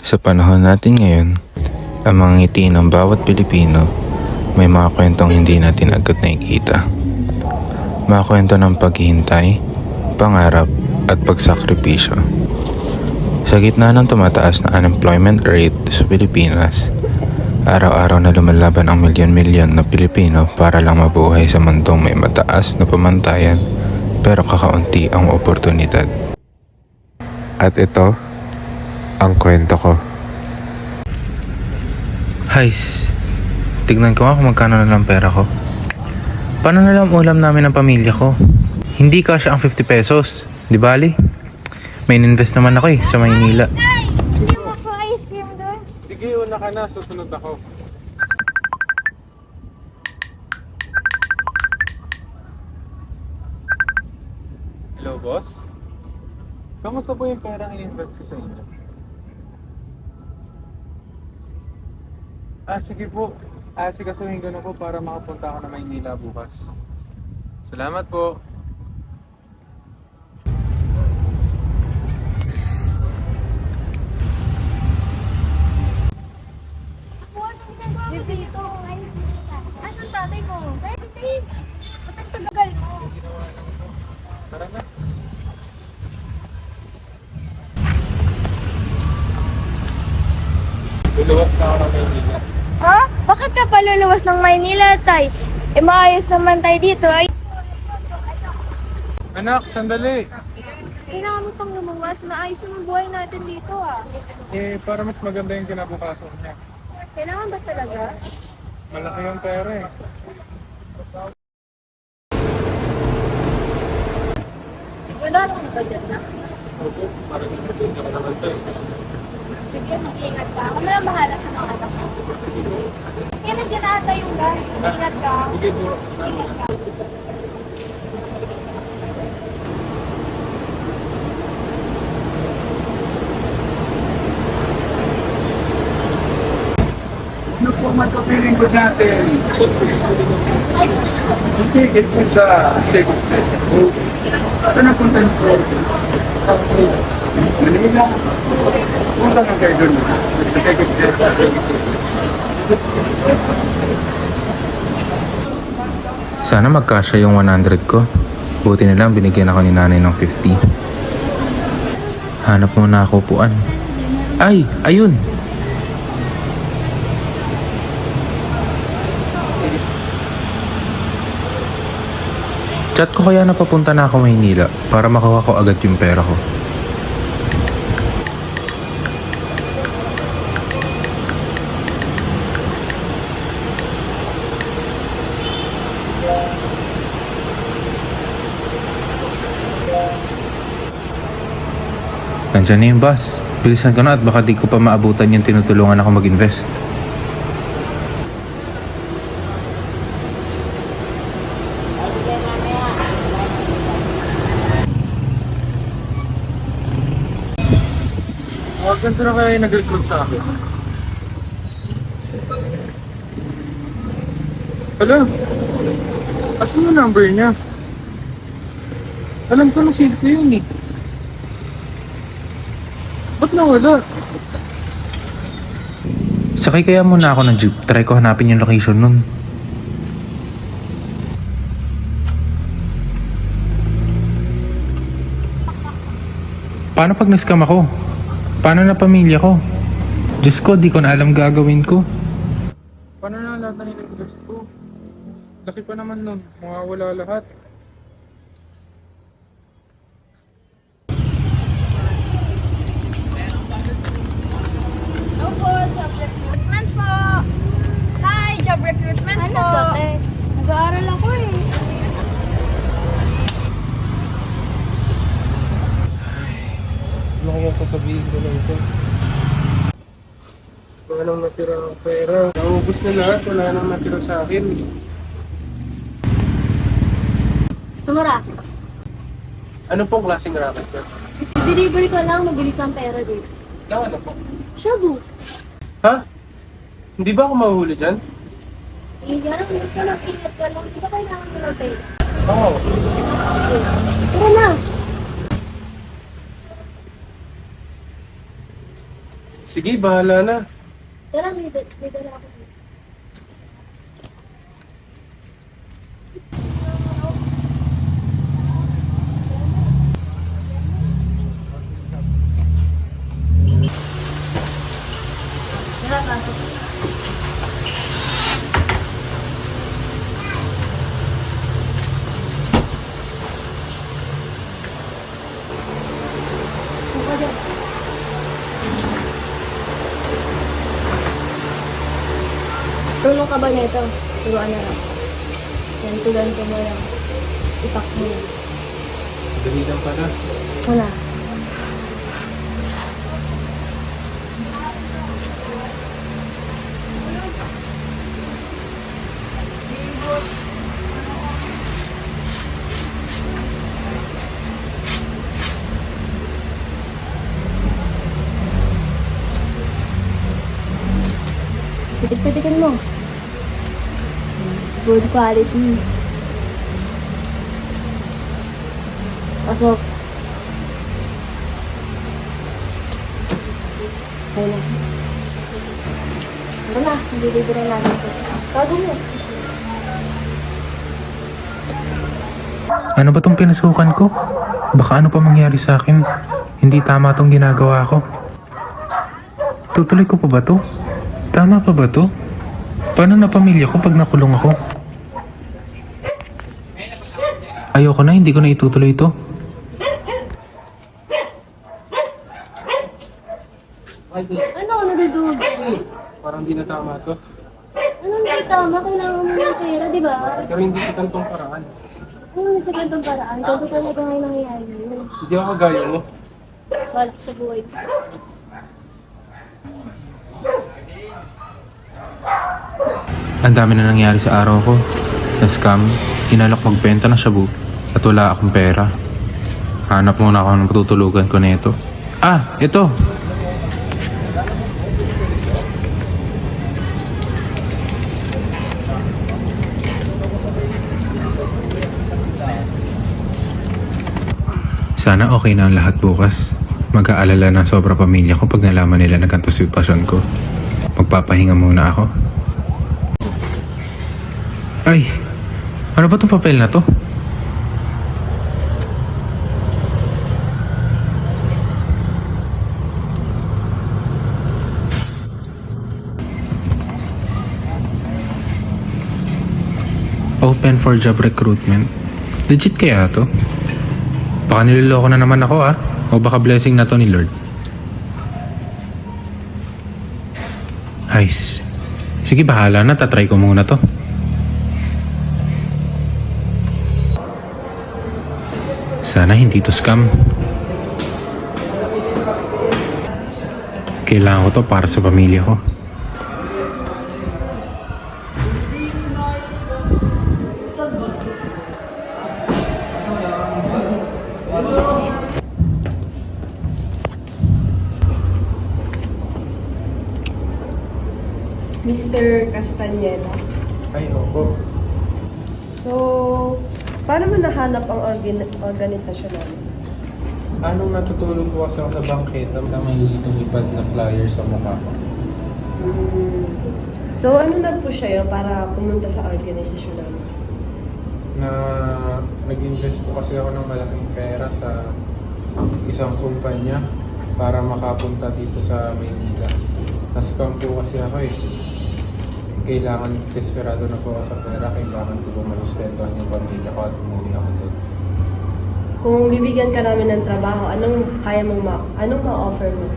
Sa panahon natin ngayon, ang mga ngiti ng bawat Pilipino may mga kwentong hindi natin agad nakikita. Mga kwento ng paghihintay, pangarap at pagsakripisyo. Sa gitna ng tumataas na unemployment rate sa Pilipinas, araw-araw na lumalaban ang milyon-milyon na Pilipino para lang mabuhay sa mundong may mataas na pamantayan pero kakaunti ang oportunidad. At ito, ang kwento ko. Hays, tignan ko nga kung magkano na lang pera ko. Paano na lang ulam namin ng pamilya ko? Hindi kasya ang 50 pesos, di bali? May invest naman ako sa Maynila. Hindi mo po ice cream doon? Sige, una ka na. Susunod ako. Hello, boss? Kamusta po yung pera in-invest ko sa inyo? Sige po. Sikasuhin ko na po para makapunta ako na Maynila bukas. Salamat po. Bebe, ito. Asan tatay mo? Bebe, ba't ang tagal mo? Tara na. Luluwas na ako ng Maynila. Ha? Bakit ka paluluwas ng Maynila, tay? Maayos naman tayo dito. Ay, Anak, sandali. kailangan mo pang lumuwas. Maayos naman buhay natin dito, ah. Para mas maganda yung kinabukasan niya. Kailangan ba talaga? Malaki yung pera eh. Sigurado mo ba dyan na? Opo, parang hindi ako naman to eh. Sige, mag-iingat ka. Ako na lang bahala sa mga anak mo. Sige, nandiyan na ata yung gas. Mag-iingat ka. Sige po. Ingat ka. Ano po matupiling ko natin? Yung ticket po sa ticket center po. Ito na punta niyo po. Manila. Punta na kayo doon. Sa ticket center. Sana magkasya yung 100 ko. Buti na lang binigyan ako ni nanay ng 50. Hanap muna ako upuan. Ay, ayun! Chat ko kaya napapunta na ako Maynila para makuha ko agad yung pera ko. Nandiyan na yung bus. Bilisan ko na at baka di ko pa maabutan yung tinutulungan ako mag-invest. Ganito na kaya yung nag-recruit sa akin. Hala? Asan yung number niya? Alam ko na save ko yun eh. Ba't nawala? Sakay kaya muna ako ng jeep. Try ko hanapin yung location nun. Paano pag na-scam ako? Paano na pamilya ko? Diyos ko, di ko na alam gagawin ko. Paano na lahat ng in-invest ko? Laki pa naman nun. Mawawala lahat. Hello po, job recruitment po. Hi, job recruitment po. Nag-aaral ako eh. Ano kaya sasabihin ko na ito? Wala nang natira ang pera. Naubos na lahat. Wala nang natira sa akin. Gusto mo ra? Ano pong klaseng racket ka? Delivery ko lang, mabilis ang pera dito. Lang ano po? Shabu. Ha? Hindi ba ako mahuhuli dyan? Yan, gusto lang ingat ka lang. Di ba kailangan mo ng pera? Oo. Tara na. Sige, bahala na. Tara, may dala ako dito. Tara, pasok. Buka dyan. Tulong ka ba nito? Turuan na lang. Ganto mo lang. Ipak mo lang. Dalitan pala. Wala. Pitik-pitikin mo. Good quality. Pasok. Ayun na. Ano na, nililibre natin ito. Tago mo. Ano ba tong pinasukan ko? Baka ano pa mangyari sa akin? Hindi tama tong ginagawa ko. Tutuloy ko pa ba to? Tama pa ba to? Paano na pamilya ko pag nakulong ako? Ayoko na, hindi ko na itutuloy ito. Ano, nadudug? Parang di na tama to. Ano na tama? Kailangan mo ng pera, di ba? Pero hindi sa kantong paraan. Ano sa ganitong paraan? Todo talaga ngayon nangyayari yun. Hindi ako kagaya mo. Balik sa buhay ko. Ang dami na nangyari sa araw ko. Na-scam, inalok magbenta ng shabu, at wala akong pera. Hanap muna ako ng patutulugan ko nito. Ah, ito! Sana okay na ang lahat bukas. Mag-aalala ng sobra pamilya ko pag nalaman nila na ganito sitwasyon ko. Magpapahinga muna ako. Ay, ano ba itong papel na to? Open for job recruitment. Legit kaya to? Baka niloloko na naman ako o baka blessing na to ni Lord. Nice. Sige, bahala na. Tatry ko muna to. Sana hindi to scam. Kailangan ko to para sa pamilya ko. Mr. Castañeda. Ay, opo. So, paano mo nahanap ang organisasyon namin? Anong natutulog po kasi ako sa bangketa na may lumipad na flyer sa mukha ko. So, ano nag-push sa'yo para pumunta sa organisasyon namin? Na nag-invest po kasi ako ng malaking pera sa isang kumpanya para makapunta dito sa Maynila. Na-scam po kasi ako eh. Kailangan, desperado na po ako sa pera, kailangan ko bumalistentohan yung pamilya ko at umuwi ako doon. Kung bibigyan ka namin ng trabaho, anong kaya mong anong ma-offer mo?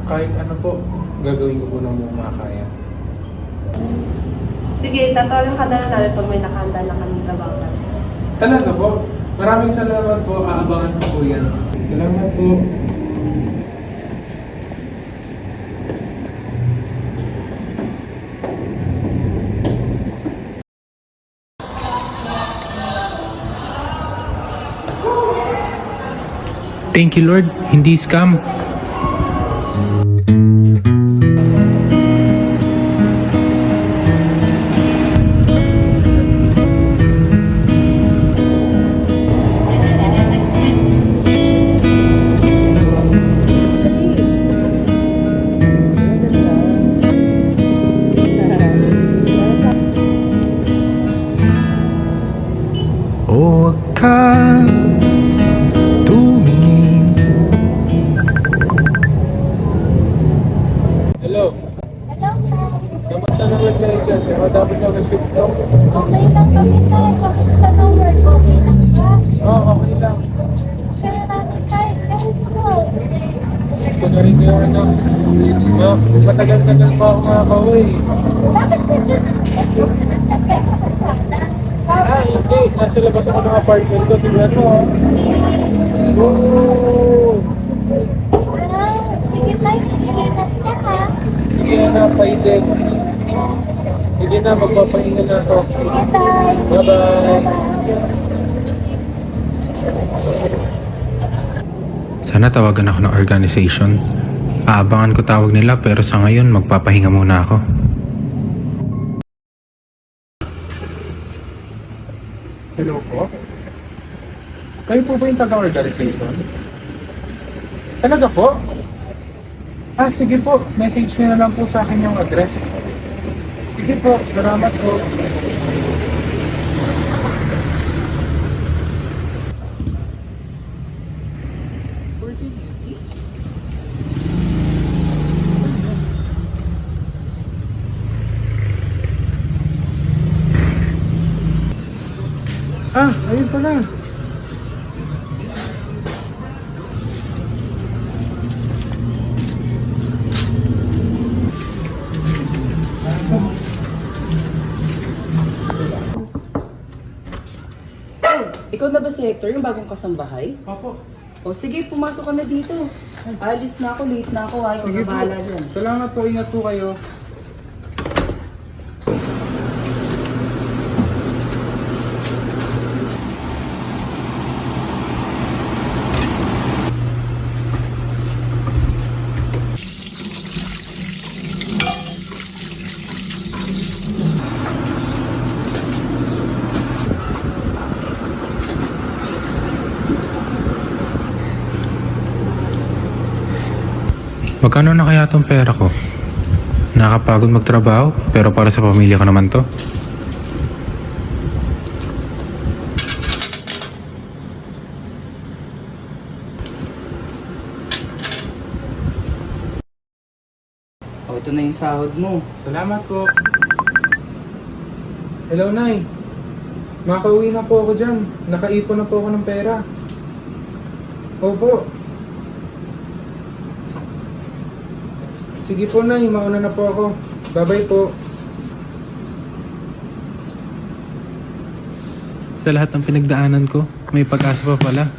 Kahit ano po, gagawin ko po ng makakaya. Sige, tatawagan ka na lang namin pag may nakahanda na kami trabaho namin. Talaga po? Maraming salamat po, aabangan ko po yan. Salamat po. Thank you, Lord. Hindi scam. Matapos lang ng shift ko. Okay lang kami tayo. Kamusta ng work? Okay lang ba? Oo, okay lang. Miss ka na namin tayo. Kamusta? Miss ko na rin yung ano. Matagal-tagal pa ako makakauwi. Bakit ka dyan? Nag-book na ng tapay sa kasada. Hindi. Nasa labas ako ng apartment ko. Tingnan mo. Oh. Sige tayo. Mag-iingat ka ha. Sige na, paitin. Sige na, magpapahinga na ako. Sige tayo. Bye-bye. Sana tawagan ako ng organization. Aabangan ko tawag nila pero sa ngayon magpapahinga muna ako. Hello po? Kayo po ba yung taga-organization? Talaga po? Sige po. Message nyo na lang po sa akin yung address. Sige po. Salamat po. Ayun pala. Ikaw na ba si Hector, yung bagong kasambahay? Opo. O sige, pumasok ka na dito. Alis na ako, late na ako. Ikaw Sige na po. bahala dyan. Salamat po. Ingat po kayo. Magkano na kaya tong pera ko? Nakakapagod magtrabaho pero para sa pamilya ko naman to. O, ito na yung sahod mo. Salamat po. Hello, Nay. Makauwi na po ako dyan. Nakaipon na po ako ng pera. Opo. Sige po, Nay. Mauna na po ako. Bye-bye po. Sa lahat ng pinagdaanan ko, may pag-asa pa pala.